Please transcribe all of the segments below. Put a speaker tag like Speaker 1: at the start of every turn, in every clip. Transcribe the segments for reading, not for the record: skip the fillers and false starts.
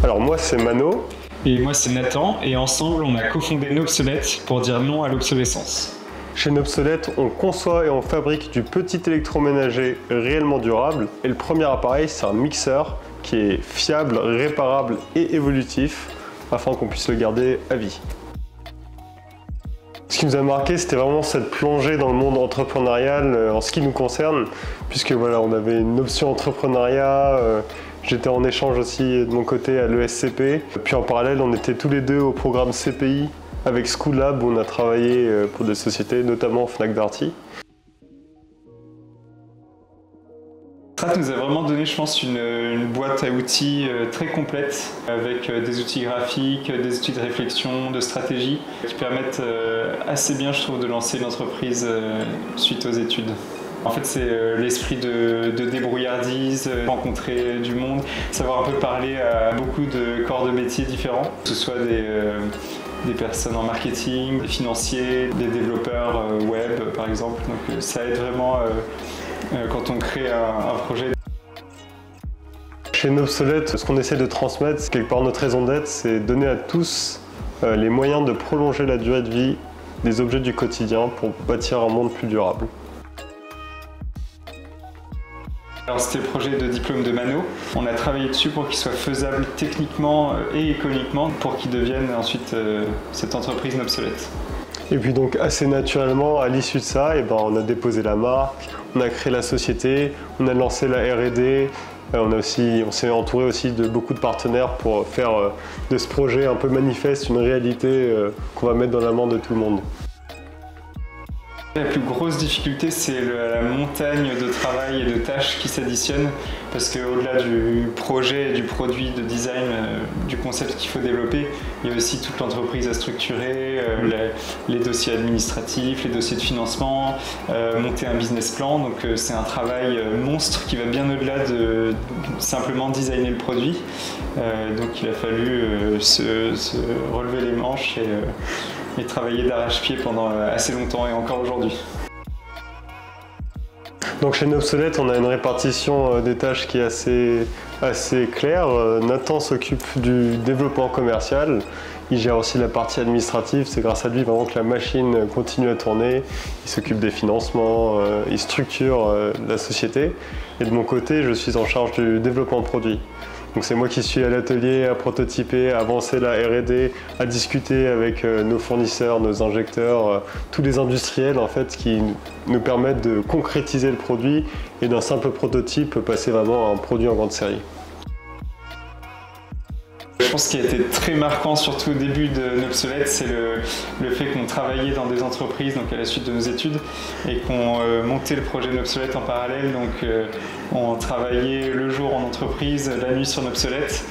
Speaker 1: Alors moi c'est Mano.
Speaker 2: Et moi c'est Nathan, et ensemble on a cofondé Nobsolete pour dire non à l'obsolescence.
Speaker 1: Chez Nobsolete, on conçoit et on fabrique du petit électroménager réellement durable. Et le premier appareil, c'est un mixeur qui est fiable, réparable et évolutif afin qu'on puisse le garder à vie. Ce qui nous a marqué, c'était vraiment cette plongée dans le monde entrepreneurial en ce qui nous concerne, puisque voilà, on avait une option entrepreneuriat. J'étais en échange aussi de mon côté à l'ESCP. Puis en parallèle, on était tous les deux au programme CPI avec School Lab où on a travaillé pour des sociétés, notamment Fnac Darty.
Speaker 2: Strat nous a vraiment donné, je pense, une boîte à outils très complète avec des outils graphiques, des outils de réflexion, de stratégie qui permettent assez bien, je trouve, de lancer une entreprise suite aux études. En fait, c'est l'esprit de débrouillardise, rencontrer du monde, savoir un peu parler à beaucoup de corps de métiers différents, que ce soit des personnes en marketing, des financiers, des développeurs web par exemple. Donc ça aide vraiment quand on crée un projet.
Speaker 1: Chez Nobsolete, ce qu'on essaie de transmettre, c'est quelque part notre raison d'être, c'est donner à tous les moyens de prolonger la durée de vie des objets du quotidien pour bâtir un monde plus durable.
Speaker 2: Alors c'était le projet de diplôme de Mano. On a travaillé dessus pour qu'il soit faisable techniquement et économiquement pour qu'il devienne ensuite cette entreprise Nobsolete.
Speaker 1: Et puis donc assez naturellement, à l'issue de ça, on a déposé la marque, on a créé la société, on a lancé la R&D, on s'est entouré aussi de beaucoup de partenaires pour faire de ce projet un peu manifeste une réalité qu'on va mettre dans la main de tout le monde.
Speaker 2: La plus grosse difficulté, c'est la montagne de travail et de tâches qui s'additionnent parce qu'au-delà du projet, du produit, de design, du concept qu'il faut développer, il y a aussi toute l'entreprise à structurer, les dossiers administratifs, les dossiers de financement, monter un business plan. Donc c'est un travail monstre qui va bien au-delà de simplement designer le produit. Donc il a fallu se relever les manches et travailler d'arrache-pied pendant assez longtemps et encore aujourd'hui.
Speaker 1: Donc chez Nobsolete, on a une répartition des tâches qui est assez claire. Nathan s'occupe du développement commercial. Il gère aussi la partie administrative. C'est grâce à lui vraiment que la machine continue à tourner. Il s'occupe des financements, il structure la société. Et de mon côté, je suis en charge du développement produit. Donc c'est moi qui suis à l'atelier à prototyper, à avancer la R&D, à discuter avec nos fournisseurs, nos injecteurs, tous les industriels en fait qui nous permettent de concrétiser le produit et d'un simple prototype passer vraiment à un produit en grande série.
Speaker 2: Je pense qu'il a été très marquant, surtout au début de Nobsolete, c'est le fait qu'on travaillait dans des entreprises donc à la suite de nos études et qu'on montait le projet Nobsolete en parallèle. Donc on travaillait le jour en entreprise, la nuit sur Nobsolete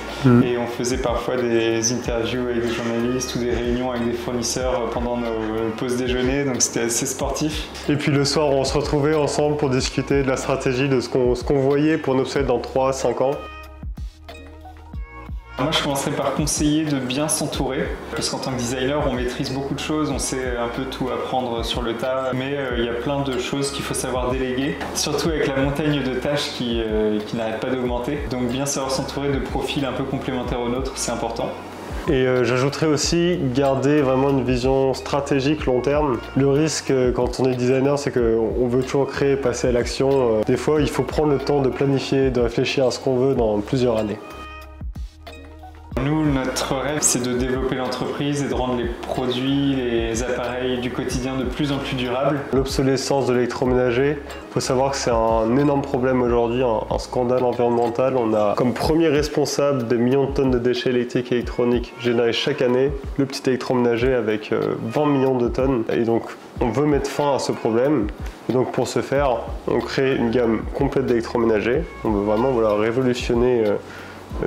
Speaker 2: et on faisait parfois des interviews avec des journalistes ou des réunions avec des fournisseurs pendant nos pauses déjeuner, donc c'était assez sportif.
Speaker 1: Et puis le soir, on se retrouvait ensemble pour discuter de la stratégie, de ce qu'on voyait pour Nobsolete dans 3-5 ans.
Speaker 2: Moi, je commencerai par conseiller de bien s'entourer, parce qu'en tant que designer, on maîtrise beaucoup de choses, on sait un peu tout apprendre sur le tas, mais il y a plein de choses qu'il faut savoir déléguer, surtout avec la montagne de tâches qui n'arrête pas d'augmenter. Donc bien savoir s'entourer de profils un peu complémentaires aux nôtres, c'est important.
Speaker 1: Et j'ajouterais aussi garder vraiment une vision stratégique long terme. Le risque quand on est designer, c'est qu'on veut toujours créer, passer à l'action. Des fois, il faut prendre le temps de planifier, de réfléchir à ce qu'on veut dans plusieurs années.
Speaker 2: Nous, notre rêve, c'est de développer l'entreprise et de rendre les produits, les appareils du quotidien de plus en plus durables.
Speaker 1: L'obsolescence de l'électroménager, il faut savoir que c'est un énorme problème aujourd'hui, un scandale environnemental. On a comme premier responsable des millions de tonnes de déchets électriques et électroniques générés chaque année, le petit électroménager avec 20 millions de tonnes. Et donc, on veut mettre fin à ce problème. Et donc, pour ce faire, on crée une gamme complète d'électroménagers. On veut vraiment révolutionner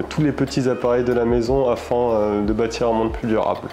Speaker 1: tous les petits appareils de la maison afin de bâtir un monde plus durable.